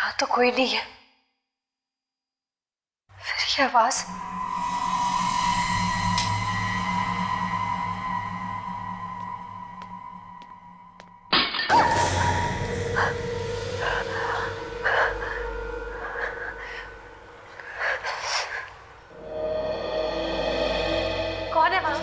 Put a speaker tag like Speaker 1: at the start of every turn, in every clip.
Speaker 1: यहाँ तो कोई नहीं है। फिर ये आवाज। कौन है वहां?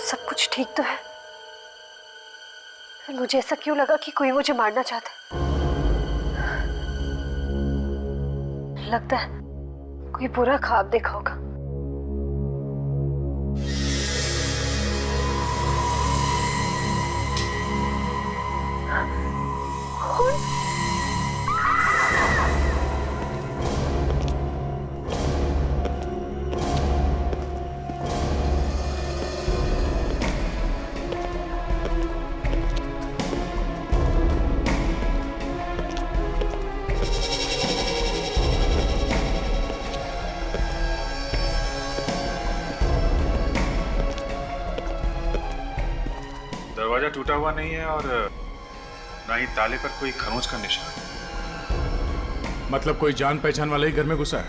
Speaker 1: सब कुछ ठीक तो है, फिर मुझे ऐसा क्यों लगा कि कोई मुझे मारना चाहता है? लगता है कोई बुरा ख्वाब देखा होगा।
Speaker 2: दरवाजा टूटा हुआ नहीं है और ना ही ताले पर कोई खरोंच का निशान।
Speaker 3: मतलब कोई जान पहचान वाला ही घर में घुसा है?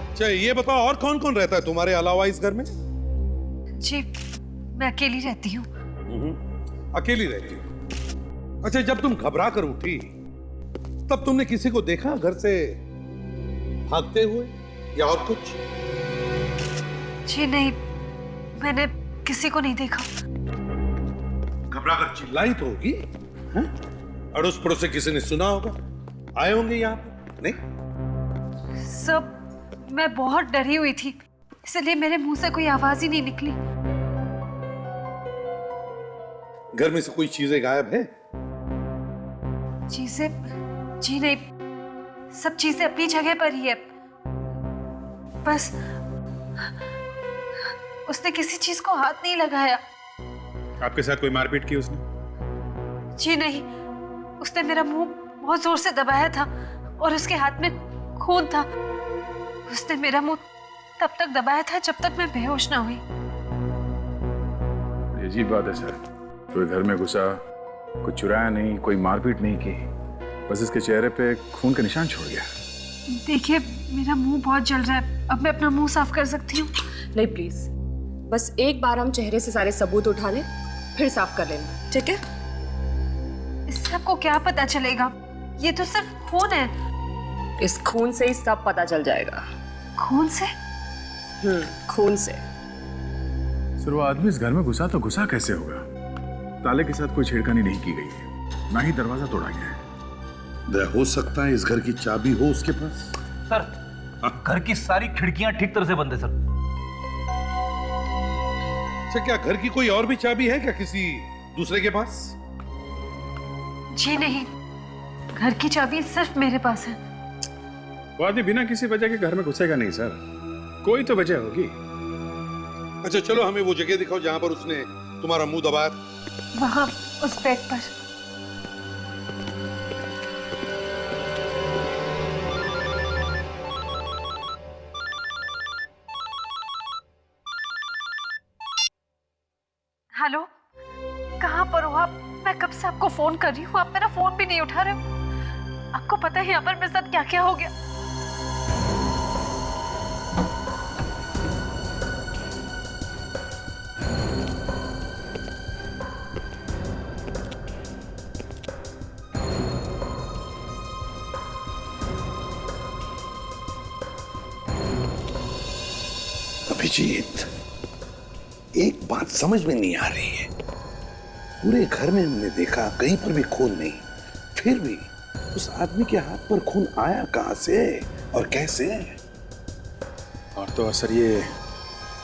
Speaker 4: अच्छा ये बताओ, और कौन कौन रहता है तुम्हारे अलावा इस घर में?
Speaker 1: जी मैं अकेली रहती हूँ।
Speaker 4: अकेली रहती हो? अच्छा, जब तुम घबरा कर उठी तब तुमने किसी को देखा घर से भागते हुए या और कुछ?
Speaker 1: जी नहीं, मैंने किसी को नहीं देखा।
Speaker 4: घबरा कर चिल्लाई तो होगी? अड़ोस पड़ोस से किसी ने सुना होगा, आए होंगे यहाँ पर, नहीं?
Speaker 1: सब मैं बहुत डरी हुई थी, इसलिए मेरे मुंह से कोई आवाज ही नहीं निकली।
Speaker 4: घर में से कोई चीजें गायब है?
Speaker 1: चीजें? जी नहीं, सब चीजें अपनी जगह पर ही है। बस उसने किसी चीज को हाथ नहीं लगाया।
Speaker 2: आपके साथ कोई मारपीट की उसने?
Speaker 1: जी नहीं, उसने मेरा मुंह बहुत जोर से दबाया था और उसके हाथ में खून था। उसने मेरा मुंह तब तक दबाया था जब तक मैं बेहोश ना हुई।
Speaker 3: अजीब बात है सर, कोई घर में घुसा, कुछ चुराया नहीं, कोई मारपीट नहीं की, बस इसके चेहरे पे खून का निशान छोड़ गया।
Speaker 1: देखिए मेरा मुंह बहुत जल रहा है, अब मैं अपना मुंह साफ कर सकती हूँ?
Speaker 5: नहीं प्लीज, बस एक बार हम चेहरे से सारे सबूत उठा लें, फिर साफ कर लेना, ठीक है?
Speaker 1: इससे आपको क्या पता चलेगा? ये तो सिर्फ खून है।
Speaker 5: इस खून से ही सब पता चल जाएगा।
Speaker 1: खून से?
Speaker 5: खून से।
Speaker 3: सर वो आदमी इस घर में घुसा तो घुसा कैसे होगा? ताले के साथ कोई छेड़खानी नहीं की गई है, ना ही दरवाजा तोड़ा गया है।
Speaker 4: हो सकता है इस घर की चाबी हो उसके पास।
Speaker 6: सर घर की सारी खिड़कियां ठीक तरह से बंद है सर।
Speaker 4: अच्छा, क्या घर की कोई और भी चाबी है क्या किसी दूसरे के पास?
Speaker 1: जी नहीं, घर की चाबी सिर्फ मेरे पास है।
Speaker 2: वो आदमी बिना किसी वजह के घर में घुसेगा नहीं सर, कोई तो वजह होगी।
Speaker 4: अच्छा चलो, हमें वो जगह दिखाओ जहां पर उसने तुम्हारा मुंह दबाया।
Speaker 1: वहां उस बेड पर। हाँ हेलो, कहाँ पर हो आप? मैं कब से आपको फोन कर रही हूँ, आप मेरा फोन भी नहीं उठा रहे हो। आपको पता है यहाँ पर मेरे साथ क्या क्या हो गया?
Speaker 4: अभिजीत, एक बात समझ में नहीं आ रही है। पूरे घर में हमने देखा, कहीं पर भी खून नहीं, फिर भी उस आदमी के हाथ पर खून आया कहां से और कैसे?
Speaker 3: और तो सर ये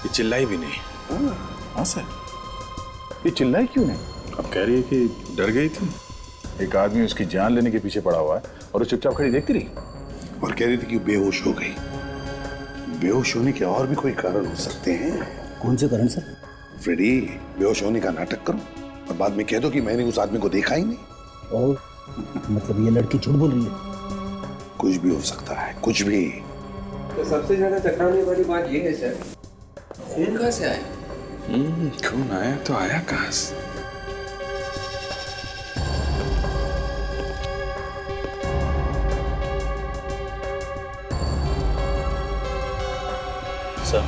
Speaker 3: चिल्लाई भी नहीं। हाँ सर, ये चिल्लाई क्यों नहीं? अब कह रही है कि डर गई थी। एक आदमी उसकी जान लेने के पीछे पड़ा हुआ है और वो चुपचाप खड़ी देखती रही
Speaker 4: और कह रही थी कि बेहोश हो गई। बेहोश होने के और भी कोई कारण हो सकते हैं।
Speaker 7: कौन से कारण सर?
Speaker 4: फ्रेडी, बेहोश होने का नाटक करो और बाद में कह दो कि मैंने उस आदमी को देखा ही नहीं।
Speaker 7: और मतलब ये लड़की झूठ बोल रही है?
Speaker 4: कुछ भी हो सकता है, कुछ भी।
Speaker 8: तो सबसे ज्यादा चकराने वाली बात ये है सर, खून कहाँ से आया?
Speaker 3: खून आया तो आया कहां से? सर,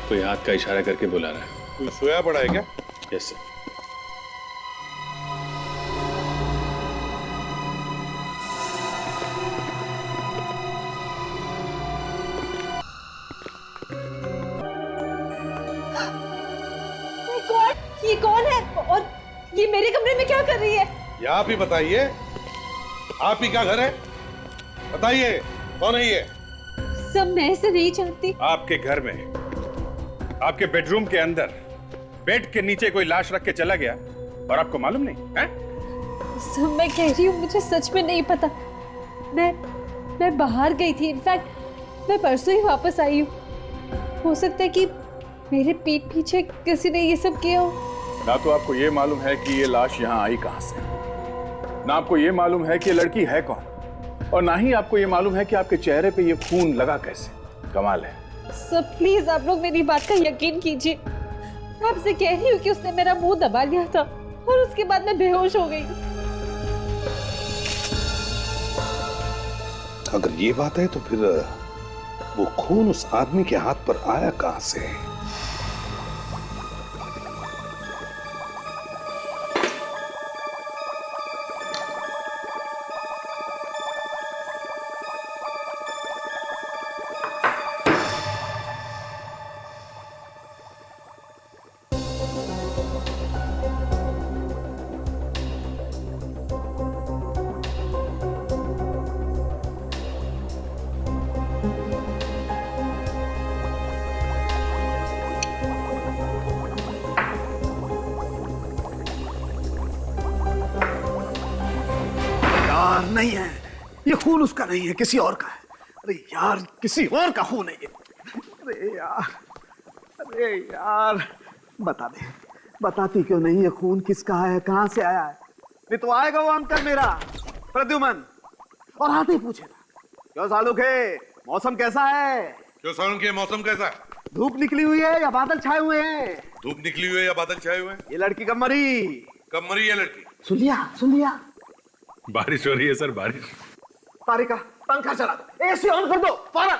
Speaker 3: कोई हाथ का इशारा करके बुला रहा है।
Speaker 4: कोई सोया पड़ा है क्या?
Speaker 3: Yes sir.
Speaker 1: ये कौन है और ये मेरे कमरे में क्या कर रही है?
Speaker 4: ये आप ही बताइए, आप ही का घर है? बताइए कौन है ये?
Speaker 1: सब मैं इसे नहीं जानती।
Speaker 2: आपके घर में, आपके बेडरूम के अंदर, बेड के नीचे कोई लाश रख के चला गया और आपको मालूम नहीं है?
Speaker 1: सब मैं कह रही हूँ, मुझे सच में नहीं पता। मैं बाहर गई थी, इनफैक्ट मैं परसों ही वापस आई हूँ। हो सकता है कि मेरे पीठ पीछे किसी ने ये सब किया हो।
Speaker 3: ना तो आपको ये मालूम है कि ये लाश यहाँ आई कहां से, ना आपको ये मालूम है कि ये लड़की है कौन, और ना ही आपको ये मालूम है कि आपके चेहरे पे ये खून लगा कैसे। कमाल है।
Speaker 1: सब प्लीज आप लोग मेरी बात का यकीन कीजिए। मैं आपसे कह रही हूँ कि उसने मेरा मुंह दबा लिया था और उसके बाद मैं बेहोश हो गई।
Speaker 4: अगर ये बात है तो फिर वो खून उस आदमी के हाथ पर आया कहां से?
Speaker 7: नहीं है, ये खून उसका नहीं है, किसी और का है। अरे यार, किसी और का खून है ये। अरे यार, बता दे, बताती क्यों नहीं ये खून किसका है, कहां से आया है? नहीं तो आएगा वो अंकल मेरा प्रद्युमन और आते ही पूछेगा, क्यों सालुके, मौसम कैसा है?
Speaker 4: क्यों सालुके, मौसम कैसा है?
Speaker 7: धूप निकली हुई है या बादल छाए हुए हैं?
Speaker 4: धूप निकली हुई है या बादल छाए हुए हैं?
Speaker 7: ये लड़की कब मरी?
Speaker 4: कब मरी है लड़की?
Speaker 7: सुन लिया।
Speaker 2: बारिश हो रही है सर, बारिश।
Speaker 7: तारिका, पंखा चला दो, एसी ऑन कर दो, फौरन।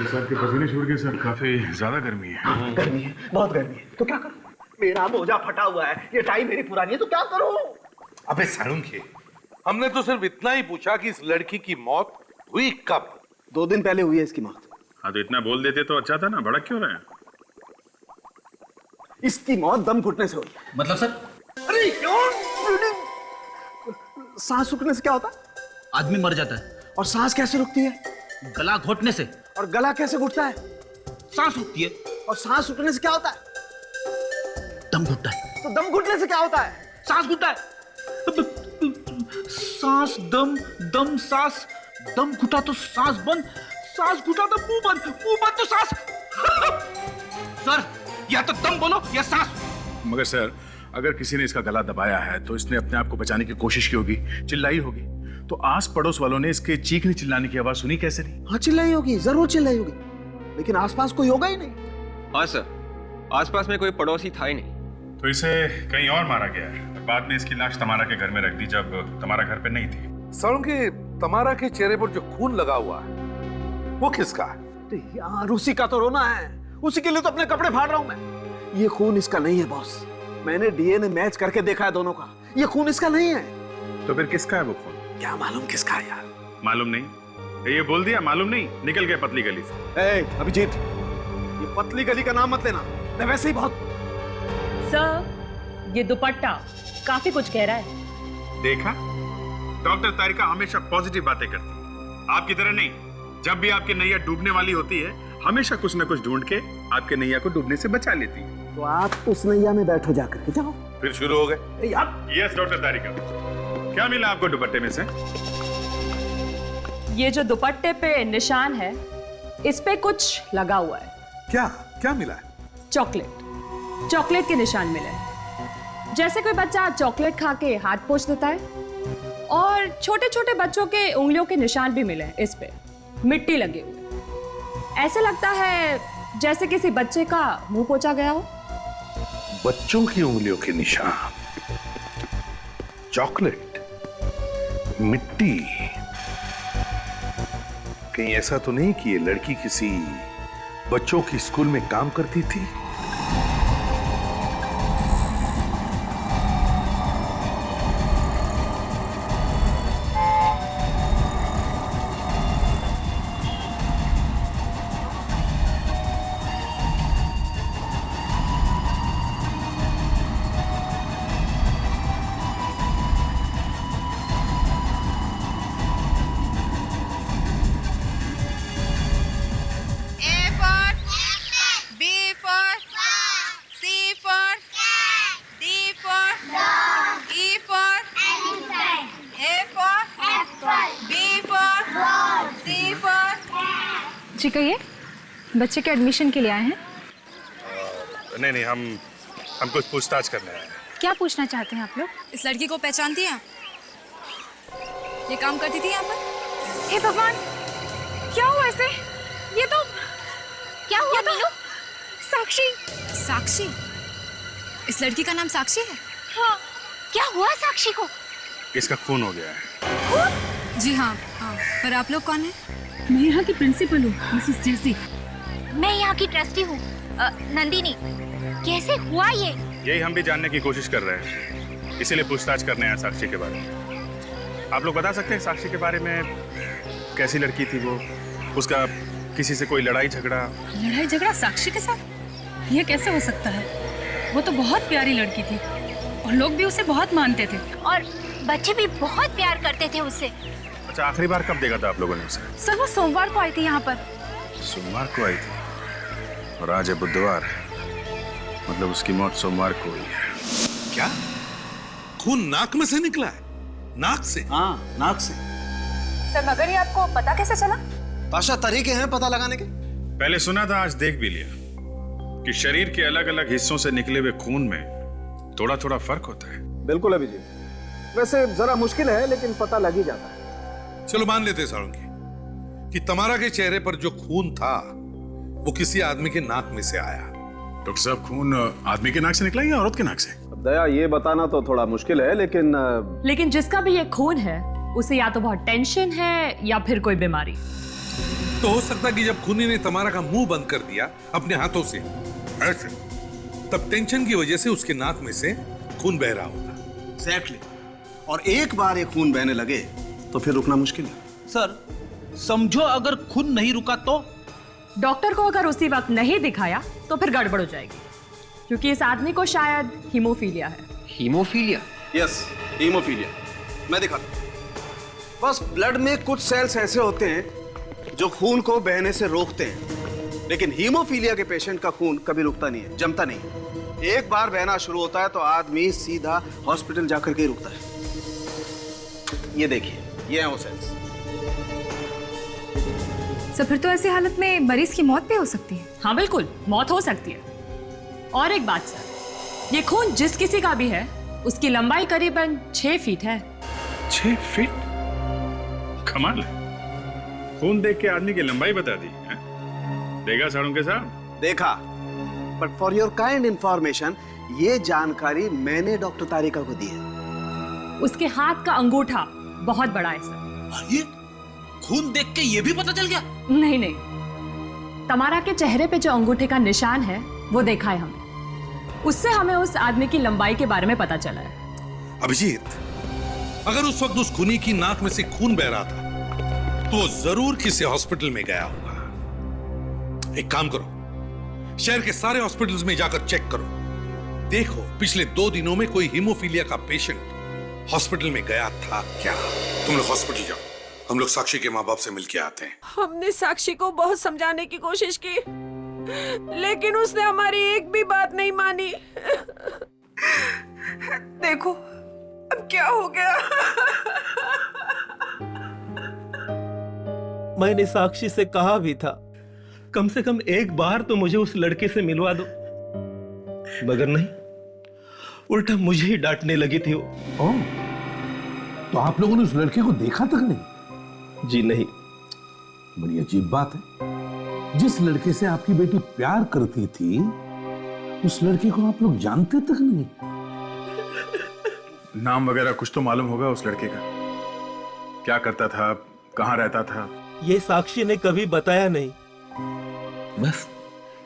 Speaker 3: सर के पसीने छूट गए सर, काफी ज्यादा गर्मी है।
Speaker 7: गर्मी है, बहुत गर्मी है, तो क्या करूं? मेरा मोजा फटा हुआ है, ये टाई मेरी पुरानी है, तो क्या करूं?
Speaker 4: अबे सालुके, हमने तो सिर्फ इतना ही पूछा कि इस लड़की की मौत हुई कब?
Speaker 7: 2 दिन पहले हुई है इसकी मौत।
Speaker 2: हाँ तो इतना बोल देते तो अच्छा था ना, भड़क क्यों रहे हैं?
Speaker 7: इसकी मौत दम घुटने से हुई।
Speaker 6: मतलब सर?
Speaker 7: अरे क्यों? सांस रुकने से क्या होता है?
Speaker 6: आदमी मर जाता है।
Speaker 7: और सांस कैसे रुकती है?
Speaker 6: गला घोटने से।
Speaker 7: और गला कैसे घुटता है?
Speaker 6: सांस रुकती है।
Speaker 7: और सांस रुकने से क्या होता है?
Speaker 6: दम घुटता है।
Speaker 7: तो दम घुटने से क्या होता है?
Speaker 6: सांस घुटता है। सांस दम, दम सांस, दम घुटा तो सांस बंद, सांस घुटा तो मुंह बंद, मुंह बंद तो सांस। सर, या तो दम बोलो या सांस।
Speaker 3: मगर सर, अगर किसी ने इसका गला दबाया है तो इसने अपने आप को बचाने की कोशिश की होगी, चिल्लाई होगी, तो आस पड़ोस वालों ने इसके चीखने चिल्लाने की आवाज सुनी कैसे नहीं?
Speaker 7: हाँ चिल्लाई होगी, जरूर चिल्लाई होगी, लेकिन आसपास कोई होगा ही नहीं।
Speaker 8: हाँ सर, आसपास में कोई पड़ोसी था ही नहीं।
Speaker 2: तो इसे कहीं और मारा गया है और बाद में इसकी लाश तमारा के घर में रख दी जब तमारा घर पे नहीं थी।
Speaker 4: साळुंखे, तमारा के चेहरे पर जो खून लगा हुआ है वो किसका है?
Speaker 7: यार उसी का तो रोना है, उसी के लिए तो अपने कपड़े फाड़ रहा हूं मैं। ये खून इसका नहीं है बॉस, मैंने डीएनए मैच करके देखा है दोनों का, ये खून इसका नहीं है।
Speaker 2: तो फिर किसका है वो खून?
Speaker 7: क्या मालूम किसका है यार।
Speaker 2: मालूम नहीं? ये बोल दिया मालूम नहीं, निकल गया पतली गली से।
Speaker 7: अभिजीत, ये पतली गली का मत लेना, मैं वैसे ही बहुत।
Speaker 9: सर, ये दुपट्टा काफी कुछ कह रहा है।
Speaker 2: देखा, डॉक्टर तारिका हमेशा पॉजिटिव बातें करती है, आपकी तरह नहीं। जब भी आपकी नैया डूबने वाली होती है हमेशा कुछ न कुछ ढूंढ के आपके नैया को डूबने से बचा लेती है।
Speaker 7: तो आप उस नैया में बैठो जाकर के, जाओ।
Speaker 2: फिर शुरू हो गए यार। यस डॉक्टर तारिका, क्या मिला आपको दुपट्टे में से?
Speaker 9: ये जो दुपट्टे पे निशान है, इस पे कुछ लगा हुआ है।
Speaker 4: क्या क्या मिला है?
Speaker 9: चॉकलेट के निशान मिले हैं। जैसे कोई बच्चा चॉकलेट खा के हाथ पोंछ देता है, और छोटे छोटे बच्चों के उंगलियों के निशान भी मिले हैं। इस पे मिट्टी लगी हुई, ऐसे लगता है जैसे किसी बच्चे का मुंह पोंछा गया हो।
Speaker 4: बच्चों की उंगलियों के निशान, चॉकलेट, मिट्टी। कहीं ऐसा तो नहीं कि ये लड़की किसी बच्चों की स्कूल में काम करती थी?
Speaker 1: जी कहिए, बच्चे के एडमिशन के लिए आए हैं?
Speaker 2: नहीं, हम कुछ पूछताछ करने आए हैं।
Speaker 1: क्या पूछना चाहते हैं आप लोग?
Speaker 5: इस लड़की को पहचानती हैं? ये काम करती थी यहाँ पर?
Speaker 1: हे भगवान, क्या हुआ इसे? ये तो क्या हुआ मीनू? साक्षी।
Speaker 5: साक्षी? इस लड़की का नाम साक्षी है?
Speaker 1: हाँ, क्या हुआ साक्षी को?
Speaker 2: इसका खून हो गया है।
Speaker 5: जी हाँ, पर आप लोग कौन हैं?
Speaker 1: मैं यहाँ की प्रिंसिपल हूँ, मिसेस जेसी।
Speaker 10: मैं यहाँ की ट्रस्टी हूँ, नंदिनी। कैसे हुआ ये?
Speaker 2: यही हम भी जानने की कोशिश कर रहे हैं, इसीलिए पूछताछ करने आए साक्षी के बारे में। आप लोग बता सकते हैं साक्षी के बारे में? कैसी लड़की थी वो? उसका किसी से कोई लड़ाई झगड़ा?
Speaker 1: साक्षी के साथ? ये कैसे हो सकता है? वो तो बहुत प्यारी लड़की थी और लोग भी उसे बहुत मानते थे,
Speaker 10: और बच्चे भी बहुत प्यार करते थे उससे।
Speaker 2: अच्छा, आखिरी बार कब देखा था आप लोगों ने उसे?
Speaker 1: सर वो सोमवार को आई थी यहाँ पर।
Speaker 2: सोमवार को आई थी और आज है बुधवार, मतलब उसकी मौत सोमवार को हुई है।
Speaker 4: क्या खून नाक में से निकला है? नाक से?
Speaker 7: हाँ, नाक से।
Speaker 5: सर मगर ये आपको पता कैसे चला?
Speaker 7: ताशा, तरीके हैं पता लगाने के।
Speaker 2: पहले सुना था, आज देख भी लिया कि शरीर के अलग अलग हिस्सों से निकले हुए खून में थोड़ा थोड़ा फर्क होता है।
Speaker 7: बिल्कुल अभिजीत, वैसे जरा मुश्किल है लेकिन पता लग ही जाता है।
Speaker 4: चलो मान लेते साळुंखे कि तमारा के चेहरे पर जो खून था वो किसी आदमी के नाक में से आया।
Speaker 2: डॉक्टर साहब, खून आदमी के नाक से निकला या औरत के नाक से?
Speaker 7: अब दया, ये बताना तो थोड़ा मुश्किल है, लेकिन
Speaker 9: जिसका भी ये खून है, उसे या तो बहुत टेंशन है या फिर कोई बीमारी।
Speaker 4: तो हो सकता है कि जब खूनी ने तमारा का मुंह बंद कर दिया अपने हाथों से ऐसे, तब टेंशन की वजह से उसके नाक में से खून बह रहा होगा।
Speaker 7: एग्जैक्टली। और एक बार ये खून बहने लगे तो फिर रुकना मुश्किल है।
Speaker 6: सर, समझो अगर खून नहीं रुका तो?
Speaker 9: डॉक्टर को अगर उसी वक्त नहीं दिखाया तो फिर गड़बड़ हो जाएगी, क्योंकि इस आदमी को शायद हीमोफीलिया है।
Speaker 8: हीमोफीलिया?
Speaker 7: Yes, haemophilia. मैं दिखाता हूं। बस ब्लड में कुछ सेल्स ऐसे होते हैं जो खून को बहने से रोकते हैं, लेकिन हीमोफीलिया के पेशेंट का खून कभी रुकता नहीं है, जमता नहीं। एक बार बहना शुरू होता है तो आदमी सीधा हॉस्पिटल जाकर के ही रुकता है। ये देखिए, ये हैं वो सेल्स।
Speaker 1: सर फिर तो ऐसी हालत में मरीज की मौत भी हो सकती है।
Speaker 9: हाँ बिल्कुल, मौत हो सकती है। और एक बात सर, ये खून जिस किसी का भी है, उसकी लंबाई करीबन 6 फीट है।
Speaker 2: 6 फीट? कमाल है, खून देख के आदमी की लंबाई बता दी है? देखा साळुंखे साहब?
Speaker 7: देखा, but for your kind information, ये जानकारी मैंने डॉक्टर तारिका को दी है।
Speaker 9: उसके हाथ का अंगूठा बहुत बड़ा है सर।
Speaker 4: ये खून देख के ये भी पता चल गया?
Speaker 9: नहीं नहीं, तमारा के चेहरे पे जो अंगूठे का निशान है वो देखा है हमने। उससे हमें उस आदमी की लंबाई के बारे में पता चला है।
Speaker 11: अभिजीत, अगर उस वक्त उस खूनी की नाक में से खून बह रहा था तो वो जरूर किसी हॉस्पिटल में गया होगा। एक काम करो, शहर के सारे हॉस्पिटल्स में जाकर चेक करो, देखो पिछले 2 दिनों में कोई हीमोफीलिया का पेशेंट हॉस्पिटल में गया था क्या। तुम लोग हॉस्पिटल जाओ, हम लोग साक्षी के माँ बाप से मिलके आते हैं।
Speaker 12: हमने साक्षी को बहुत समझाने की कोशिश की, लेकिन उसने हमारी एक भी बात नहीं मानी। देखो अब क्या हो गया।
Speaker 13: मैंने साक्षी से कहा भी था, कम से कम एक बार तो मुझे उस लड़के से मिलवा दो, मगर नहीं, उल्टा मुझे ही डांटने लगी थी वो।
Speaker 4: तो आप लोगों ने उस लड़के को देखा तक नहीं?
Speaker 13: जी नहीं।
Speaker 4: बड़ी अजीब बात है, जिस लड़के से आपकी बेटी प्यार करती थी उस लड़के को आप लोग जानते तक नहीं।
Speaker 2: नाम वगैरह कुछ तो मालूम होगा उस लड़के का? क्या करता था, कहाँ रहता था?
Speaker 13: ये साक्षी ने कभी बताया नहीं, बस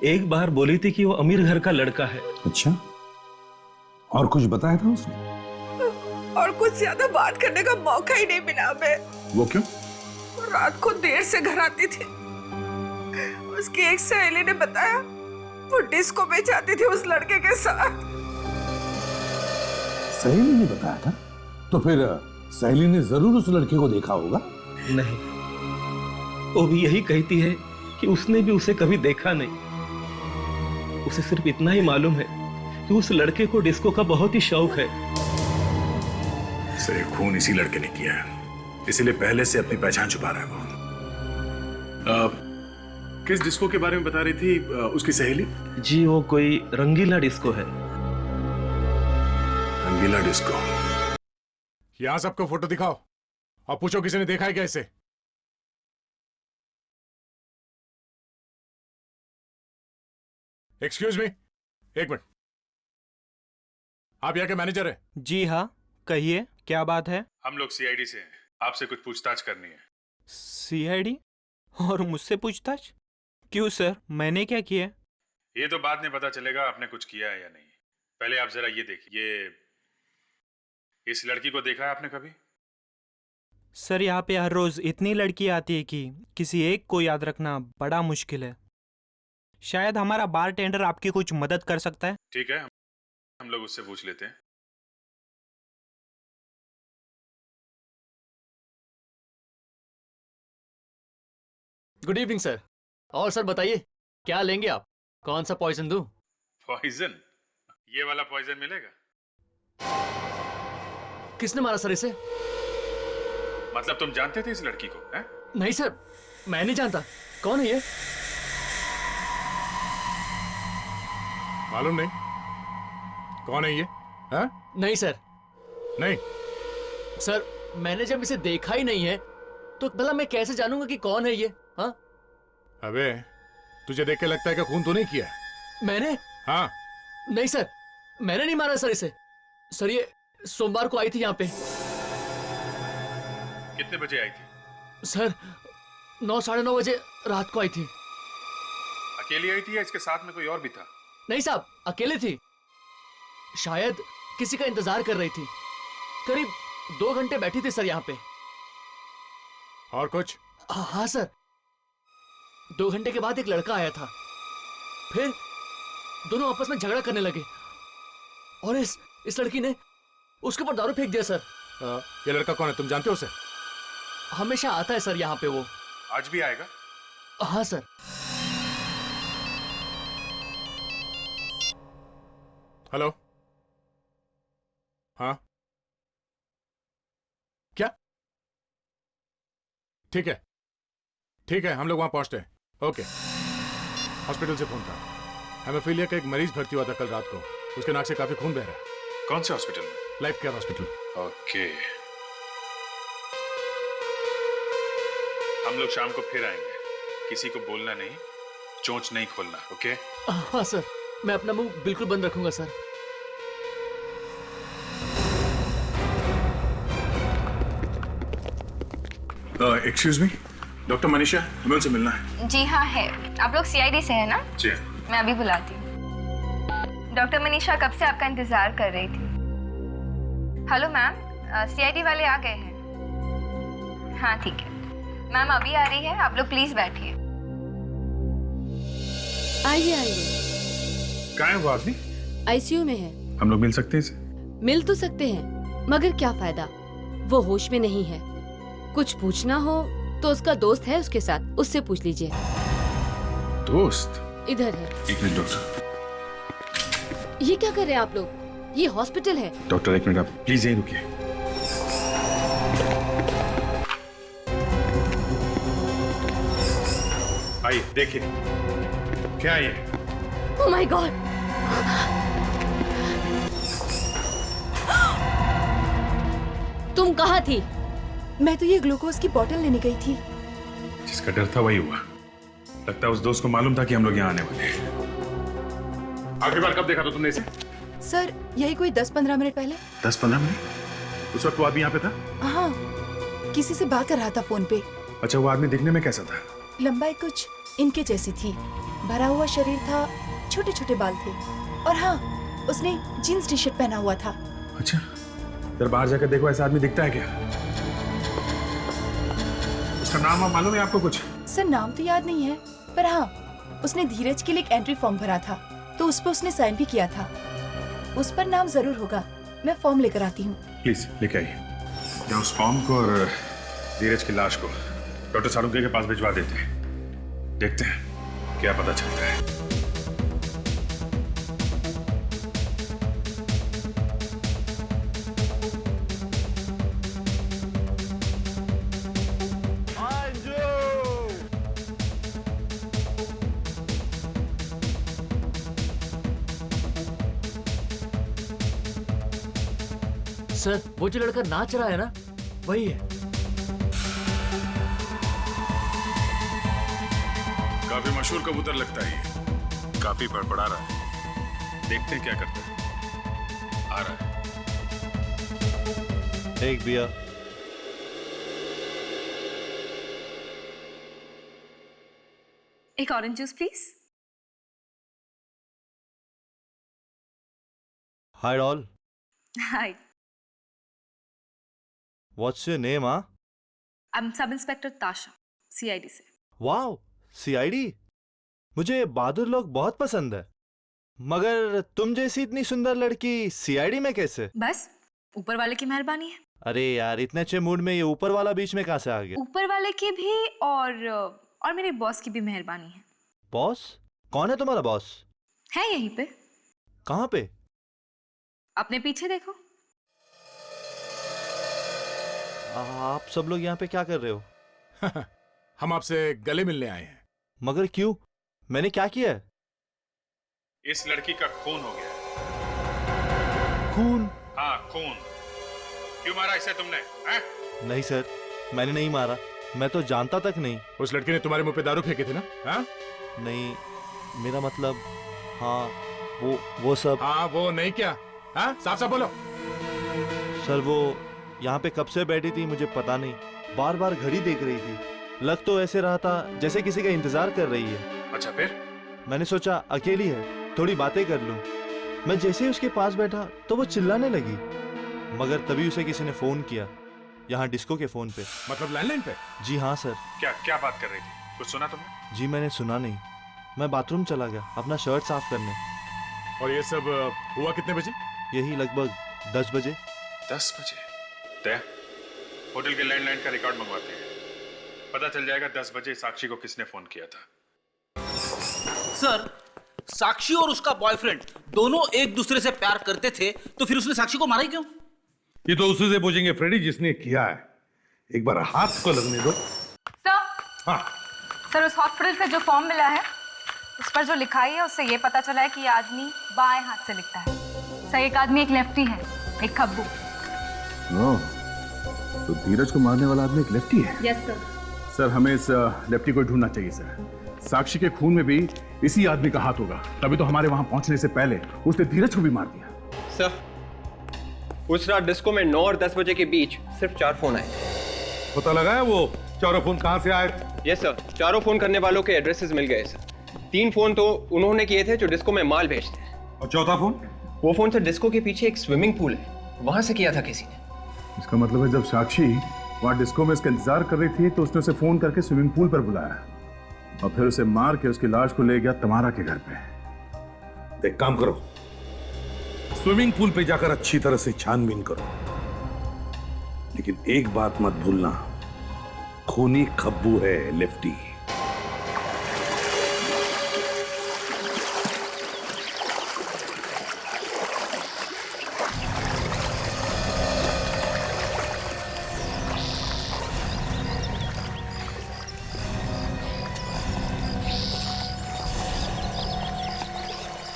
Speaker 13: एक बार बोली थी कि वो अमीर घर का लड़का है।
Speaker 4: अच्छा, और कुछ बताया था उसने?
Speaker 12: और कुछ ज्यादा बात करने का मौका ही नहीं मिला हमें।
Speaker 4: वो क्यों?
Speaker 12: रात को देर से घर आती थी। उसकी एक सहेली ने बताया वो डिस्को में जाती थी उस लड़के के साथ।
Speaker 4: सहेली ने बताया था? तो फिर सहेली ने जरूर उस लड़के को देखा होगा।
Speaker 13: नहीं, वो भी यही कहती है कि उसने भी उसे कभी देखा नहीं। उसे सिर्फ इतना ही मालूम है कि उस लड़के को डिस्को का बहुत ही शौक है।
Speaker 2: सर, खून इसी लड़के ने किया है, इसीलिए पहले से अपनी पहचान छुपा रहा है वो। किस डिस्को के बारे में बता रही थी उसकी सहेली?
Speaker 13: जी वो कोई रंगीला डिस्को है।
Speaker 2: रंगीला डिस्को?
Speaker 3: यहां सबको फोटो दिखाओ और पूछो किसी ने देखा है क्या इसे। एक्सक्यूज मी, एक मिनट। आप यहाँ के मैनेजर हैं?
Speaker 13: जी हाँ, कहिए क्या बात है।
Speaker 2: हम लोग सीआईडी से हैं, आपसे कुछ पूछताछ करनी है।
Speaker 13: सीआईडी? और मुझसे पूछताछ? क्यों सर, मैंने क्या किया?
Speaker 2: ये तो बाद में पता चलेगा आपने कुछ किया है या नहीं। पहले आप जरा ये देखिए, इस लड़की को देखा है आपने कभी?
Speaker 13: सर, यहाँ पे हर रोज इतनी लड़की आती है कि किसी एक को याद रखना बड़ा मुश्किल है। शायद हमारा बारटेंडर आपकी कुछ मदद कर सकता है।
Speaker 2: ठीक है, हम लोग उससे पूछ लेते हैं।
Speaker 14: Good evening sir. और सर बताइए, क्या लेंगे आप? कौन सा पॉइजन दूं?
Speaker 2: पॉइजन? ये वाला पॉइजन मिलेगा?
Speaker 14: किसने मारा सर इसे?
Speaker 2: मतलब तुम जानते थे इस लड़की को? है?
Speaker 14: नहीं सर, मैं नहीं जानता। कौन है ये?
Speaker 3: मालूम नहीं कौन है ये? है?
Speaker 14: नहीं सर।
Speaker 3: नहीं
Speaker 14: सर, मैंने जब इसे देखा ही नहीं है तो भला मैं कैसे जानूंगा कि कौन है ये? हाँ?
Speaker 3: अबे, तुझे देख के लगता है कि खून तो नहीं किया?
Speaker 14: मैंने?
Speaker 3: हाँ।
Speaker 14: नहीं सर, मैंने नहीं मारा सर इसे। सर, ये सोमवार को आई थी यहाँ पे।
Speaker 2: कितने बजे आई थी?
Speaker 14: सर, 9 साढ़े 9 बजे रात को आई थी।
Speaker 2: अकेली आई थी या इसके साथ में कोई और भी था?
Speaker 14: नहीं साहब, अकेले थी। शायद किसी का इंतजार कर रही थी। करीब 2 घंटे बैठी थी सर यहाँ पे।
Speaker 3: और कुछ?
Speaker 14: हाँ सर, 2 घंटे के बाद एक लड़का आया था। फिर दोनों आपस में झगड़ा करने लगे और इस लड़की ने उसके ऊपर दारू फेंक दिया सर।
Speaker 3: ये लड़का कौन है, तुम जानते हो उसे?
Speaker 14: हमेशा आता है सर यहाँ पे वो।
Speaker 2: आज भी आएगा?
Speaker 14: हाँ सर।
Speaker 3: हेलो? हाँ, क्या? ठीक है, ठीक है, हम लोग वहां पहुंचते हैं। ओके। हॉस्पिटल से फोन था, हेमोफीलिया का एक मरीज भर्ती हुआ था कल रात को। उसके नाक से काफी खून बह रहा है।
Speaker 2: कौन से हॉस्पिटल में?
Speaker 3: Life care hospital.
Speaker 2: ओके, हम लोग शाम को फिर आएंगे। किसी को बोलना नहीं, चोंच नहीं खोलना। ओके?
Speaker 14: हाँ सर, मैं अपना मुंह बिल्कुल बंद रखूंगा sir.
Speaker 3: Excuse me, doctor Manisha, हमें उनसे मिलना है।
Speaker 10: जी हाँ है। आप लोग सीआईडी से है ना?
Speaker 3: जी।
Speaker 10: मैं अभी बुलाती हूँ। डॉक्टर मनीषा कब से आपका इंतजार कर रही थी। हेलो मैम, सीआईडी वाले आ गए हैं। हाँ ठीक है मैम, अभी आ रही है, आप लोग प्लीज बैठिए।
Speaker 15: आइए आइए।
Speaker 2: कहाँ है वो आदमी?
Speaker 15: आईसीयू में है।
Speaker 2: हम लोग मिल सकते हैं इसे?
Speaker 15: मिल तो सकते हैं, मगर क्या फायदा, वो होश में नहीं है। कुछ पूछना हो तो उसका दोस्त है उसके साथ, उससे पूछ लीजिए।
Speaker 2: दोस्त?
Speaker 15: इधर है।
Speaker 2: एक मिनट डॉक्टर।
Speaker 15: ये क्या कर रहे हैं आप लोग? ये हॉस्पिटल है।
Speaker 2: डॉक्टर एक मिनट, आप प्लीज यहीं रुकिए। आइए देखिए, क्या है ये?
Speaker 15: Oh my God! तुम कहाँ थी?
Speaker 16: मैं तो ये ग्लूकोज की बोतल लेने गई थी।
Speaker 2: जिसका डर था वही हुआ। लगता है उस दोस्त को मालूम था कि हम लोग यहाँ आने वाले हैं। आखिरी बार कब देखा था तुमने इसे?
Speaker 16: सर यही कोई 10-15 मिनट पहले।
Speaker 2: 10-15 मिनट? उस वक्त वो आदमी यहाँ पे था?
Speaker 16: हाँ, किसी से बात कर रहा था फोन पे।
Speaker 2: अच्छा, वो आदमी दिखने में कैसा था?
Speaker 16: लंबाई कुछ इनके जैसी थी, भरा हुआ शरीर था, छोटे छोटे बाल थे, और हाँ, उसने जीन्स टी शर्ट पहना हुआ था।
Speaker 2: अच्छा, जरा बाहर जाकर देखो, ऐसा आदमी दिखता है क्या? उसका नाम आप मालूम है आपको कुछ?
Speaker 16: सर नाम तो याद नहीं है, पर हाँ, उसने धीरज के लिए एक एंट्री फॉर्म भरा था, तो उस पर उसने साइन भी किया था। उस पर नाम जरूर होगा, मैं फॉर्म लेकर आती हूँ।
Speaker 2: प्लीज लेके आइए। या उस फॉर्म को और धीरज की लाश को डॉक्टर सालुंके के पास भिजवा देते हैं। देखते हैं क्या पता चलता है।
Speaker 14: सर वो जो लड़का नाच रहा है ना, वही है।
Speaker 2: काफी मशहूर कबूतर लगता है ये, काफी बड़बड़ा रहा है। देखते हैं क्या करता है। आ रहा है।
Speaker 17: एक बियर।
Speaker 5: एक orange juice please.
Speaker 17: Hi all.
Speaker 5: Hi,
Speaker 17: what's your name? हाँ,
Speaker 5: आई एम सब इंस्पेक्टर ताशा, सीआईडी से।
Speaker 17: Wow, CID. मुझे बहादुर लोग बहुत पसंद है, मगर तुम जैसी इतनी सुंदर लड़की सीआईडी में कैसे?
Speaker 5: बस ऊपर वाले की मेहरबानी है।
Speaker 17: अरे यार, इतने अच्छे मूड में ये ऊपर वाला बीच में कहाँ से आ गया?
Speaker 5: ऊपर वाले की भी और मेरे बॉस की भी मेहरबानी है।
Speaker 17: बॉस? कौन है तुम्हारा बॉस?
Speaker 5: है यहीं पे।
Speaker 17: कहाँ पे?
Speaker 5: अपने पीछे देखो।
Speaker 17: आप सब लोग यहाँ पे क्या कर रहे हो?
Speaker 3: हम आपसे गले मिलने आए हैं।
Speaker 17: मगर क्यों? मैंने क्या किया है?
Speaker 2: इस लड़की का खून हो गया।
Speaker 17: खून?
Speaker 2: हाँ खून। क्यों मारा इसे तुमने? हैं?
Speaker 17: नहीं सर, मैंने नहीं मारा, मैं तो जानता तक नहीं।
Speaker 3: उस लड़की ने तुम्हारे मुंह पे दारू फेंके थे ना? हाँ?
Speaker 17: नहीं, मेरा मतलब, हाँ वो सब।
Speaker 3: हाँ वो नहीं क्या? हाँ साफ साफ बोलो।
Speaker 17: सर वो यहाँ पे कब से बैठी थी मुझे पता नहीं, बार बार घड़ी देख रही थी, लग तो ऐसे रहा था जैसे किसी का इंतजार कर रही है।
Speaker 2: अच्छा फिर?
Speaker 17: मैंने सोचा अकेली है, थोड़ी बातें कर लूं। मैं जैसे ही उसके पास बैठा तो वो चिल्लाने लगी, मगर तभी उसे किसी ने फोन किया, यहाँ डिस्को के फोन पे।
Speaker 3: मतलब लैंडलाइन पे?
Speaker 17: जी हाँ सर।
Speaker 2: क्या बात कर रही थी? कुछ सुना तुमने?
Speaker 17: जी मैंने सुना नहीं, मैं बाथरूम चला गया अपना शर्ट साफ करने।
Speaker 3: और ये सब हुआ कितने बजे?
Speaker 17: यही लगभग 10 बजे।
Speaker 2: 10 बजे? तय होटल के लैंडलाइन का रिकॉर्ड मंगवाते हैं, पता चल जाएगा 10 बजे साक्षी को किसने फोन किया था।
Speaker 6: सर, साक्षी और उसका बॉयफ्रेंड दोनों एक दूसरे से प्यार करते थे, तो फिर उसने साक्षी को मारा ही क्यों?
Speaker 11: ये तो उसी से पूछेंगे फ्रेडी जिसने किया है, एक बार हाथ को लगने दो।
Speaker 5: सर,
Speaker 11: हाँ
Speaker 5: सर उस हॉस्पिटल से जो फॉर्म मिला है उस पर जो लिखाई है उससे ये पता चला है कि ये आदमी बाएं हाथ से लिखता है। सर एक आदमी एक लेफ्टी है, एक खब्बू।
Speaker 3: तो धीरज को मारने वाला आदमी एक लेफ्टी है?
Speaker 5: Yes sir.
Speaker 3: सर हमें इस लेफ्टी को ढूंढना चाहिए सर। साक्षी के खून में भी इसी आदमी का हाथ होगा, तभी तो हमारे वहां पहुंचने से पहले उसने धीरज को भी मार दिया।
Speaker 8: सर, उस रात डिस्को में 9 और 10 बजे के बीच सिर्फ 4 फोन आए।
Speaker 11: पता लगा है वो चारों फोन कहाँ से आए?
Speaker 8: यस सर, चारों फोन करने वालों के एड्रेसेस मिल गए सर। 3 फोन तो उन्होंने किए थे जो डिस्को में माल भेजते हैं।
Speaker 11: और चौथा फोन?
Speaker 8: वो फोन सर डिस्को के पीछे एक स्विमिंग पूल है, वहां से किया था किसी ने।
Speaker 3: इसका मतलब है जब साक्षी वहां डिस्को में इसका इंतजार कर रही थी तो उसने उसे फोन करके स्विमिंग पूल पर बुलाया और फिर उसे मार के उसकी लाश को ले गया तमारा के घर पे।
Speaker 11: एक काम करो, स्विमिंग पूल पे जाकर अच्छी तरह से छानबीन करो, लेकिन एक बात मत भूलना, खूनी खब्बू है लेफ्टी।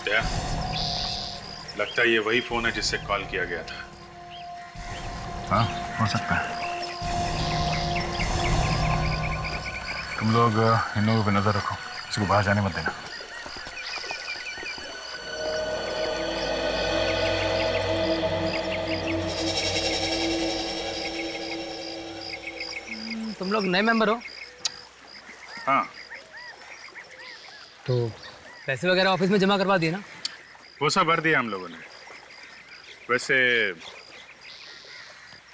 Speaker 2: क्या लगता है ये वही फोन है जिससे कॉल किया गया था?
Speaker 3: हाँ, हो सकता है। तुम लोग इन लोगों पे नजर रखो, किसी को बाहर जाने मत देना।
Speaker 14: तुम लोग नए मेंबर हो?
Speaker 2: हाँ।
Speaker 14: तो पैसे वगैरह ऑफिस में जमा करवा दिए ना?
Speaker 2: वो सब भर दिया हम लोगों ने। वैसे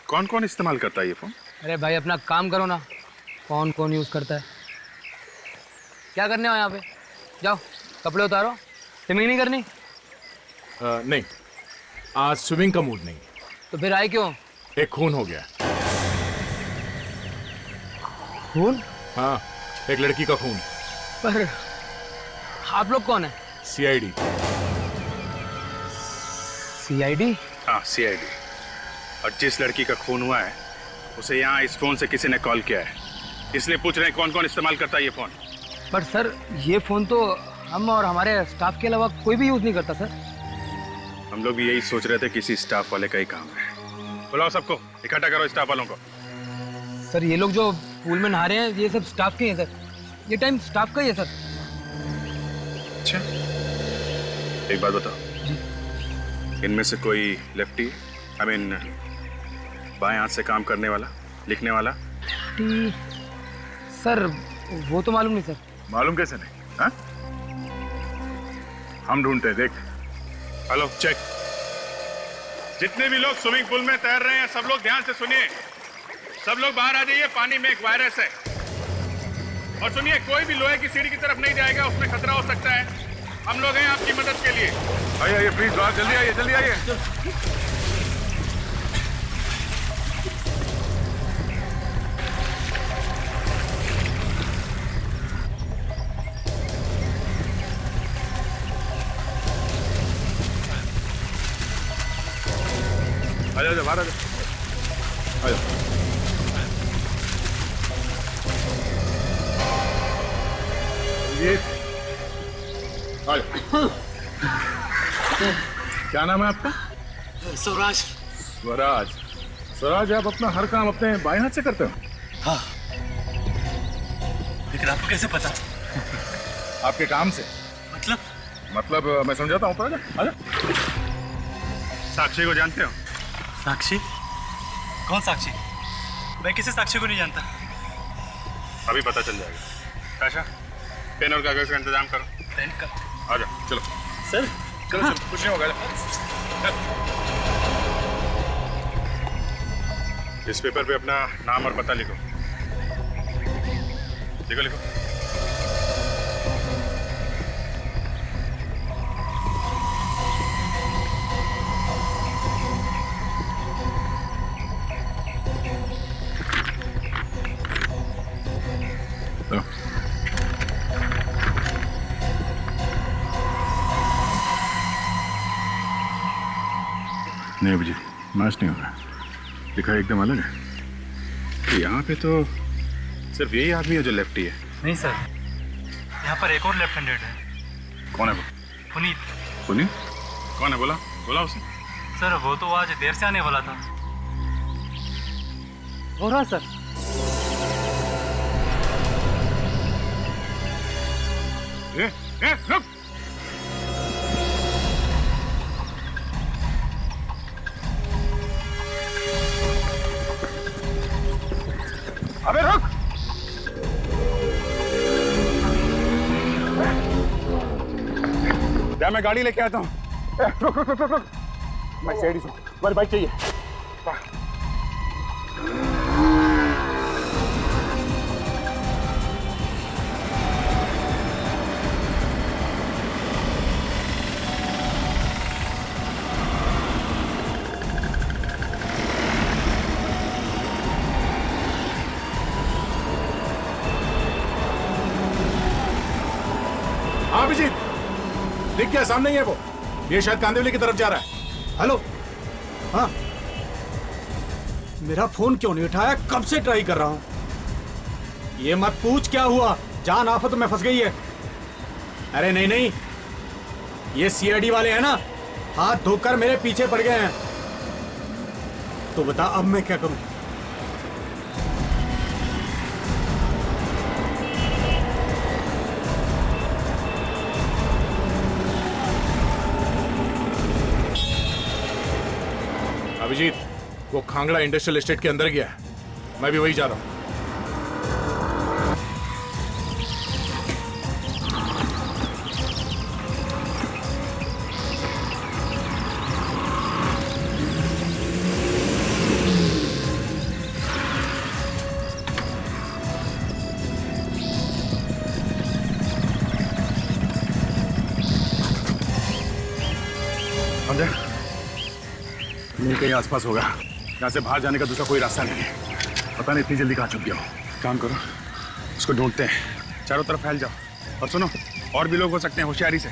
Speaker 2: कौन कौन इस्तेमाल करता है ये फोन?
Speaker 14: अरे भाई अपना काम करो ना, कौन कौन यूज़ करता है? क्या करने हो यहाँ पे? जाओ कपड़े उतारो, स्विमिंग नहीं करनी?
Speaker 18: नहीं, आज स्विमिंग का मूड नहीं।
Speaker 14: तो फिर आए क्यों?
Speaker 18: एक खून हो गया।
Speaker 14: खून?
Speaker 18: हाँ, एक लड़की का खून।
Speaker 14: पर आप लोग कौन है?
Speaker 18: सीआईडी।
Speaker 14: सीआईडी?
Speaker 2: हाँ, सीआईडी। और जिस लड़की का खून हुआ है उसे यहाँ इस फोन से किसी ने कॉल किया है, इसलिए पूछ रहे हैं कौन कौन इस्तेमाल करता है ये फोन।
Speaker 14: पर सर ये फोन तो हम और हमारे स्टाफ के अलावा कोई भी यूज नहीं करता सर।
Speaker 2: हम लोग भी यही सोच रहे थे किसी स्टाफ वाले का ही काम है। बुलाओ सबको, इकट्ठा करो स्टाफ वालों को।
Speaker 14: सर ये लोग जो पूल में नहा रहे हैं ये सब स्टाफ के हैं सर, ये टाइम स्टाफ का ही है सर।
Speaker 2: अच्छा, एक बात बताओ, इनमें से कोई लेफ्टी, आई मीन बाएं हाथ से काम करने वाला, लिखने वाला?
Speaker 14: सर वो तो मालूम नहीं सर।
Speaker 3: मालूम कैसे नहीं? हाँ? हम ढूंढते हैं, देख।
Speaker 2: Hello, check. जितने भी लोग स्विमिंग पूल में तैर रहे हैं सब लोग ध्यान से सुनिए। सब लोग बाहर आ जाइए, पानी में एक वायरस है। और सुनिए, कोई भी लोहे की सीढ़ी की तरफ नहीं जाएगा, उसमें खतरा हो सकता है। हम लोग हैं आपकी मदद के लिए।
Speaker 3: आइए प्लीज, बाहर जल्दी आइए, जल्दी आइए।
Speaker 2: आ जाओ, बाहर आ जाओ, आ जाओ।
Speaker 3: ये क्या नाम है आपका?
Speaker 14: स्वराज।
Speaker 3: स्वराज। स्वराज, आप अपना हर काम अपने बाएं हाथ से करते हो?
Speaker 14: हाँ। लेकिन आपको कैसे पता?
Speaker 3: आपके काम से। मतलब मैं समझाता हूँ, पर आजा।
Speaker 2: साक्षी को जानते हो?
Speaker 19: साक्षी? कौन साक्षी? मैं किसी साक्षी को नहीं जानता।
Speaker 2: अभी पता चल जाएगा। काशा, पेन और कागज का इंतजाम करो।
Speaker 19: पेन का?
Speaker 2: आ जाओ, चलो।
Speaker 19: सर
Speaker 2: चलो, कुछ नहीं होगा। इस पेपर पे अपना नाम और पता लिखो। लिखो लिखो।
Speaker 3: नहीं अभिजीत, मैच नहीं हो रहा। लिखा एकदम अलग है। तो यहाँ पे तो सिर्फ यही आदमी है जो लेफ्टी है।
Speaker 19: नहीं सर, यहाँ पर एक और लेफ्ट हैंडेड है।
Speaker 3: कौन है वो?
Speaker 19: पुनीत।
Speaker 3: पुनीत? कौन है? बोला बोला उसे।
Speaker 19: सर वो तो आज देर से आने वाला था।
Speaker 14: हो रहा सर।
Speaker 3: रुक। अबे रुक।
Speaker 2: क्या मैं गाड़ी लेके आता हूँ? रुक रुक रुक रुक रुक, मैं सीआईडी से तुम्हारी बाइक चाहिए।
Speaker 18: हाँ अभिजीत, दिख गया, सामने ही है वो। ये शायद कांदिवली की तरफ जा रहा है।
Speaker 6: हेलो। हाँ, मेरा फोन क्यों नहीं उठाया? कब से ट्राई कर रहा हूं। ये मत पूछ क्या हुआ, जान आफत में फंस गई है। अरे नहीं नहीं, ये सीआईडी वाले हैं ना, हाथ धोकर मेरे पीछे पड़ गए हैं। तो बता अब मैं क्या करूं?
Speaker 18: अभिजीत, वो खांगड़ा इंडस्ट्रियल एस्टेट के अंदर गया है, मैं भी वही जा रहा हूं।
Speaker 2: समझा? नहीं कहीं आसपास होगा। यहाँ से बाहर जाने का दूसरा कोई रास्ता नहीं है। पता नहीं इतनी जल्दी कहाँ छुप गया हो। काम करो, उसको ढूंढते हैं, चारों तरफ फैल जाओ। और सुनो, और भी लोग हो सकते हैं, होशियारी से।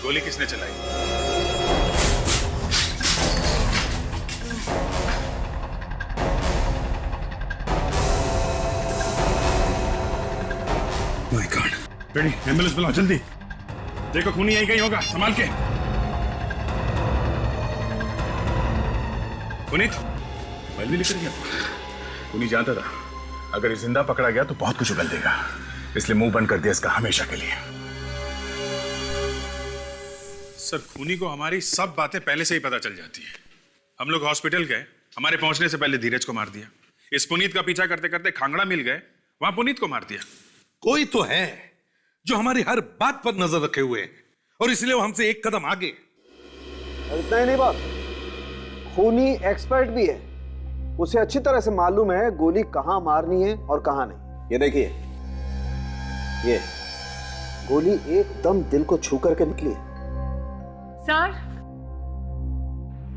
Speaker 2: गोली किसने चलाई? My God. बेटी, एम्बुलेंस बुलाओ जल्दी। देखो खूनी यहीं कहीं होगा, संभाल के। पुनीत, मोबाइल भी लेकर गया। खूनी जानता था अगर ये जिंदा पकड़ा गया तो बहुत कुछ उगल देगा, इसलिए मुंह बंद कर दिया इसका हमेशा के लिए। सर, खूनी को हमारी सब बातें पहले से ही पता चल जाती है। हम लोग हॉस्पिटल गए, हमारे पहुंचने से पहले धीरज को मार दिया। इस पुनीत का पीछा करते करते खांगड़ा मिल गए, वहां पुनीत को मार दिया।
Speaker 11: कोई तो है जो हमारी हर बात पर नजर रखे हुए हैं और इसलिए वो हमसे एक कदम आगे।
Speaker 7: इतना ही नहीं बस, खूनी एक्सपर्ट भी है। उसे अच्छी तरह से मालूम है गोली कहां मारनी है और कहां नहीं। ये देखिए, ये गोली एकदम दिल को छू करके निकली है।
Speaker 9: सर,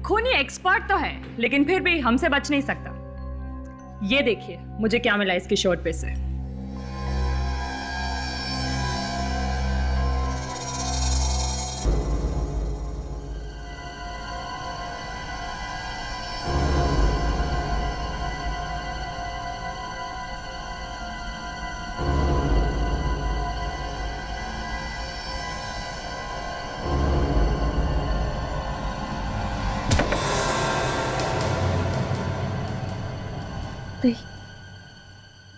Speaker 9: खूनी एक्सपर्ट तो है, लेकिन फिर भी हमसे बच नहीं सकता। ये देखिए मुझे क्या मिला इसकी शर्ट पे से।
Speaker 1: नहीं,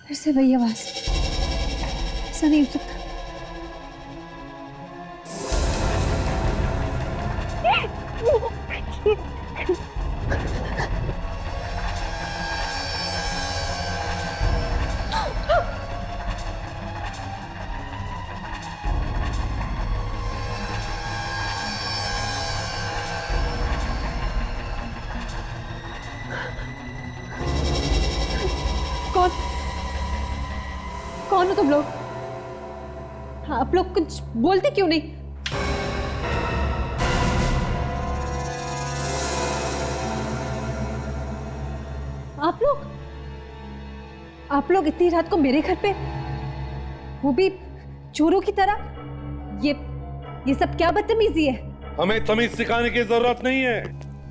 Speaker 1: फिर से वही आवाज। ऐसा नहीं हो सकता। कौन हो तुम लोग? हाँ, आप लोग कुछ बोलते क्यों नहीं? आप लोग इतनी रात को मेरे घर पे, वो भी चोरों की तरह? ये सब क्या बदतमीजी है?
Speaker 11: हमें तमीज सिखाने की जरूरत नहीं है।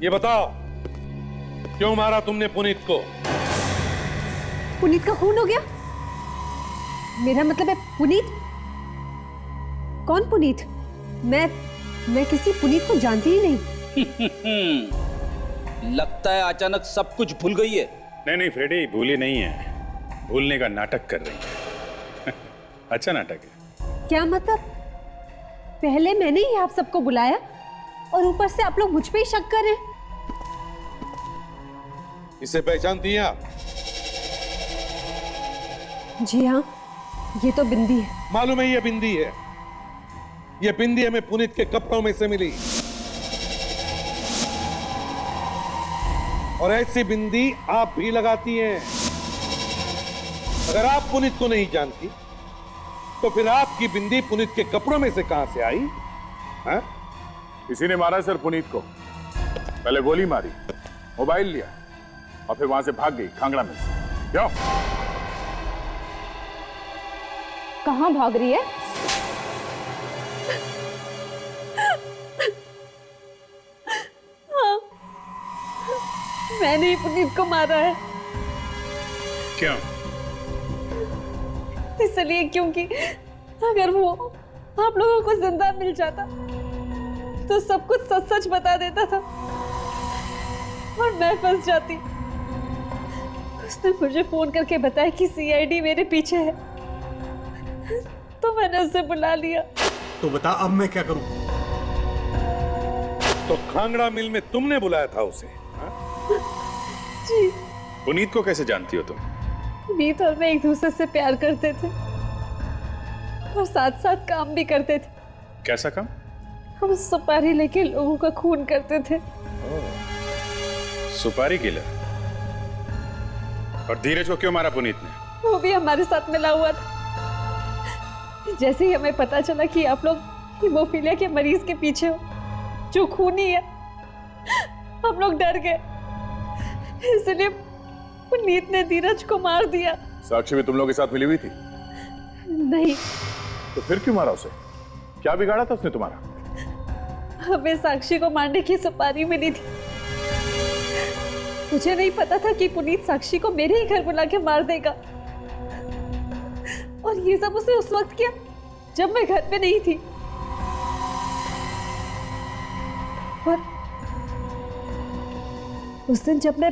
Speaker 11: ये बताओ, क्यों मारा तुमने पुनीत को?
Speaker 1: पुनीत का खून हो गया? मेरा मतलब है पुनीत? कौन पुनीत? मैं किसी पुनीत को जानती ही नहीं।
Speaker 20: लगता है अचानक सब कुछ भूल गई है।
Speaker 2: नहीं फ्रेडी, भूली नहीं है, भूलने का नाटक कर रही है। अच्छा नाटक है।
Speaker 1: क्या मतलब? पहले मैंने ही आप सबको बुलाया और ऊपर से आप लोग मुझ पे ही शक कर रहे हैं।
Speaker 11: इसे पहचानती हैं आप?
Speaker 1: जी हाँ, ये तो बिंदी है।
Speaker 11: मालूम है ये बिंदी है। ये बिंदी हमें पुनीत के कपड़ों में से मिली, और ऐसी बिंदी आप भी लगाती हैं। अगर आप पुनीत को नहीं जानती तो फिर आपकी बिंदी पुनीत के कपड़ों में से कहां से आई?
Speaker 3: हाँ? किसी ने मारा सर पुनीत को। पहले गोली मारी, मोबाइल लिया और फिर वहां से भाग गई खांगड़ा में से। क्यों?
Speaker 1: कहां भाग रही है? हाँ, मैंने ही पुनीत को मारा है।
Speaker 2: क्यों?
Speaker 1: इसलिए क्योंकि अगर वो आप लोगों को जिंदा मिल जाता तो सब कुछ सच सच बता देता था और मैं फंस जाती। उसने मुझे फोन करके बताया कि सीआईडी मेरे पीछे है, तो मैंने उसे बुला लिया।
Speaker 6: तो बता अब मैं क्या करूं?
Speaker 11: तो खांगड़ा मिल में तुमने बुलाया था उसे?
Speaker 1: जी।
Speaker 2: पुनीत को कैसे जानती हो तुम?
Speaker 1: पुनीत और मैं एक दूसरे से प्यार करते थे और साथ साथ काम भी करते थे।
Speaker 2: कैसा काम?
Speaker 1: हम सुपारी लेके लोगों का खून करते थे।
Speaker 2: सुपारी किलर। और धीरज को क्यों मारा पुनीत ने?
Speaker 1: वो भी हमारे साथ मिला हुआ था। जैसे ही हमें पता चला कि आप लोग हीमोफीलिया के मरीज के पीछे हो जो खूनी है, हम लोग डर गए, इसलिए पुनीत ने धीरज को मार दिया।
Speaker 3: साक्षी भी तुम लोग के साथ मिली हुई थी?
Speaker 1: नहीं।
Speaker 3: तो फिर क्यों मारा उसे? क्या बिगाड़ा था उसने तुम्हारा?
Speaker 1: हमें साक्षी को मारने की सुपारी मिली थी। मुझे नहीं पता था कि पुनीत साक्षी को मेरे ही घर बुला के मार देगा, और ये सब उसने उस वक्त किया जब मैं घर पे नहीं थी। और उस दिन जब मैं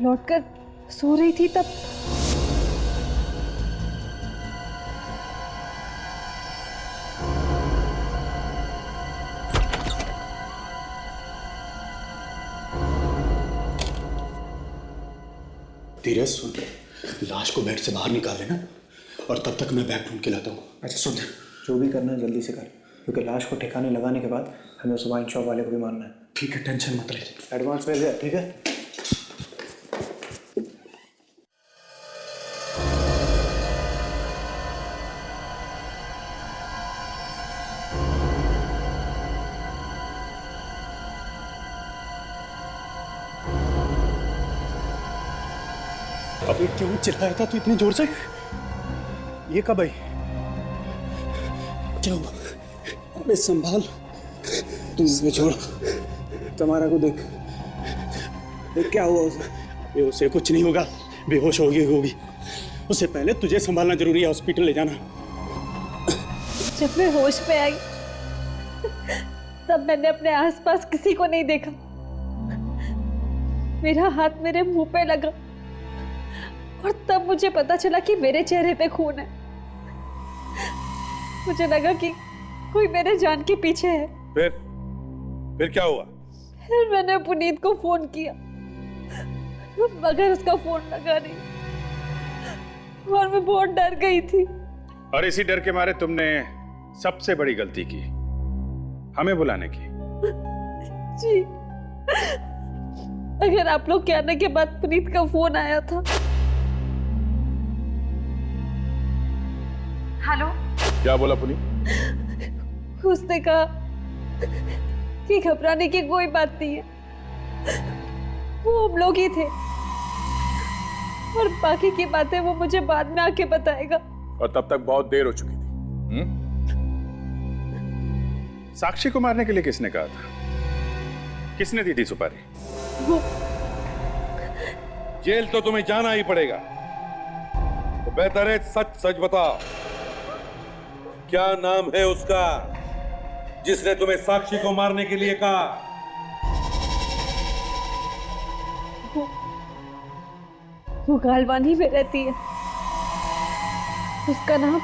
Speaker 1: लौटकर सो रही थी तब
Speaker 19: धीरज सुन, लाश को बेड से बाहर निकाल लेना और तब तक मैं बैग ढूंढ के लाता हूँ।
Speaker 21: अच्छा सुन, जो भी करना है जल्दी से कर, क्योंकि लाश को ठिकाने लगाने के बाद हमें उस वाइन शॉप वाले को भी मारना है।
Speaker 19: ठीक है, टेंशन मत ले।
Speaker 21: एडवांस भेज दे, ठीक है?
Speaker 19: अबे क्यों चिल्लाया था तू इतनी जोर से? ये कब आई? क्या हुआ? अबे संभाल, तू इसमें छोड़।
Speaker 21: तुम्हारा को देख, क्या हुआ उसे?
Speaker 19: उसे कुछ नहीं होगा, बेहोश होगी। उससे पहले तुझे संभालना जरूरी है, हॉस्पिटल ले जाना।
Speaker 1: जब मैं होश में आई तब मैंने अपने आसपास किसी को नहीं देखा। मेरा हाथ मेरे मुंह पे लगा और तब मुझे पता चला कि मेरे चेहरे पे खून है। मुझे लगा कि कोई मेरे जान के पीछे है।
Speaker 11: फिर क्या हुआ?
Speaker 1: फिर मैंने पुनीत को फोन किया, मगर उसका फोन लगा नहीं और मैं बहुत डर गई थी।
Speaker 2: और इसी डर के मारे तुमने सबसे बड़ी गलती की, हमें बुलाने की।
Speaker 1: जी, अगर आप लोग के आने के बाद पुनीत का फोन आया था
Speaker 5: हेलो।
Speaker 3: क्या बोला पुनीत?
Speaker 1: उसने कहा कि घबराने की कोई बात नहीं है, वो हम लोग ही थे और बाकी की बातें वो मुझे बाद में आके बताएगा।
Speaker 3: और तब तक बहुत देर हो चुकी थी।
Speaker 2: साक्षी को मारने के लिए किसने कहा था? किसने दी थी सुपारी?
Speaker 1: वो
Speaker 11: जेल तो तुम्हें जाना ही पड़ेगा, तो बेहतर है सच सच बताओ, क्या नाम है उसका जिसने तुम्हें साक्षी को मारने के लिए कहा?
Speaker 1: वो गालवानी में रहती है, उसका नाम।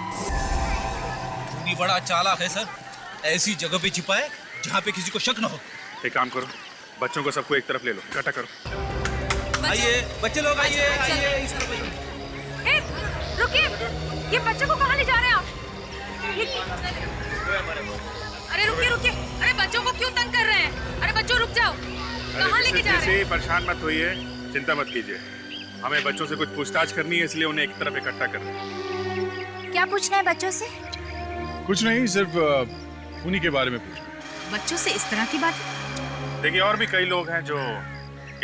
Speaker 20: इतनी बड़ा चालाक है सर, ऐसी जगह पे छिपा है जहाँ पे किसी को शक न हो।
Speaker 2: एक काम करो, बच्चों को सबको एक तरफ ले लो, इकट्ठा करो।
Speaker 20: आइए बच्चे लोग, आइए आइए।
Speaker 5: रुकिए, ये बच्चों को कहाँ ले जा रहे हैं आप? अरे रुकिए रुकिए, अरे बच्चों को क्यों तंग कर रहे हैं? अरे बच्चों रुक जाओ, कहाँ लेके जा रहे हैं?
Speaker 2: परेशान मत होइए, चिंता मत कीजिए, हमें बच्चों से कुछ पूछताछ करनी है, इसलिए उन्हें एक तरफ इकट्ठा कर रहे हैं।
Speaker 5: क्या पूछना है बच्चों से?
Speaker 2: कुछ नहीं, सिर्फ उन्हीं के बारे में पूछना।
Speaker 5: बच्चों से इस तरह की बात?
Speaker 2: देखिए, और भी कई लोग हैं जो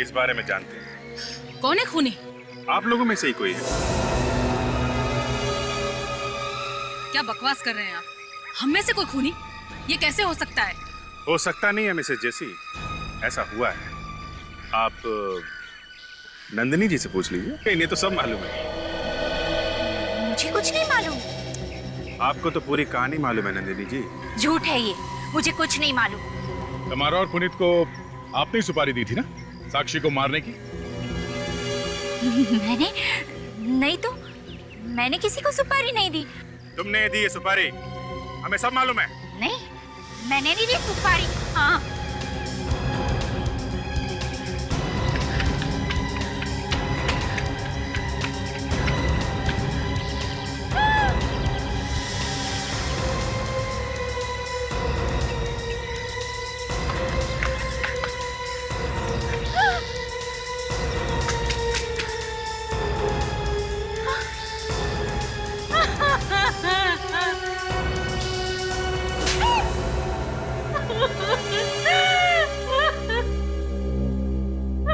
Speaker 2: इस बारे में जानते हैं।
Speaker 5: कौन है खूनी?
Speaker 2: आप लोगों में से ही कोई है।
Speaker 5: क्या बकवास कर रहे हैं आप? हम में से कोई खूनी? ये कैसे हो सकता है?
Speaker 2: हो सकता नहीं है मिसेस जेसी, ऐसा हुआ है। आप नंदिनी जी से पूछ लीजिए, इन्हें तो सब मालूम है।
Speaker 5: मुझे कुछ नहीं मालूम।
Speaker 2: आपको तो पूरी कहानी मालूम है नंदिनी जी।
Speaker 5: झूठ है ये, मुझे कुछ नहीं मालूम।
Speaker 3: तुम्हारा और पुनीत को आपने ही सुपारी दी थी ना साक्षी को मारने की?
Speaker 5: मैंने नहीं तो, मैंने किसी को सुपारी नहीं दी।
Speaker 2: तुमने दी है सुपारी, हमें सब मालूम है।
Speaker 5: नहीं, मैंने नहीं दी सुपारी। हाँ।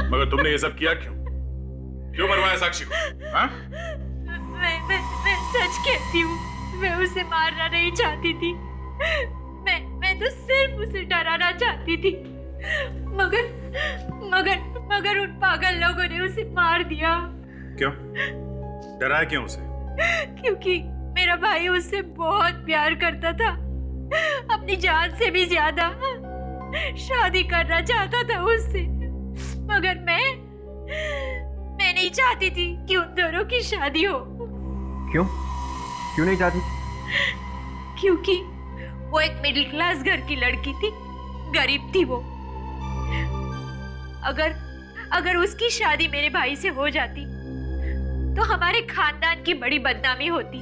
Speaker 2: मगर तुमने ये सब किया क्यों? क्यों मरवाया साक्षी को? हाँ?
Speaker 1: मैं सच कहती हूँ, मैं उसे मारना नहीं चाहती थी। मैं तो सिर्फ उसे डराना चाहती थी, मगर उन पागल लोगों ने उसे मार दिया।
Speaker 2: क्यों? डराया क्यों उसे?
Speaker 1: क्योंकि मेरा भाई उससे बहुत प्यार करता था, अपनी जान से भी ज्यादा। शादी करना चाहता था उससे, मगर मैं नहीं चाहती थी कि उन दोनों की शादी हो।
Speaker 8: क्यों? क्यों नहीं चाहती?
Speaker 1: क्योंकि वो एक मिडिल क्लास घर की लड़की थी, गरीब थी वो। अगर उसकी शादी मेरे भाई से हो जाती तो हमारे खानदान की बड़ी बदनामी होती।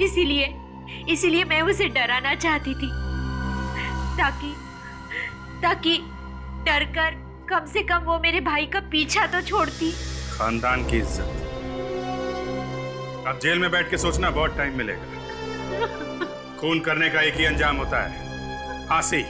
Speaker 1: इसीलिए मैं उसे डराना चाहती थी, ताकि डरकर कम से कम वो मेरे भाई का पीछा तो छोड़ती।
Speaker 2: खानदान की इज्जत। अब जेल में बैठ के सोचना बहुत टाइम मिलेगा। खून करने का एक ही अंजाम होता है, फांसी।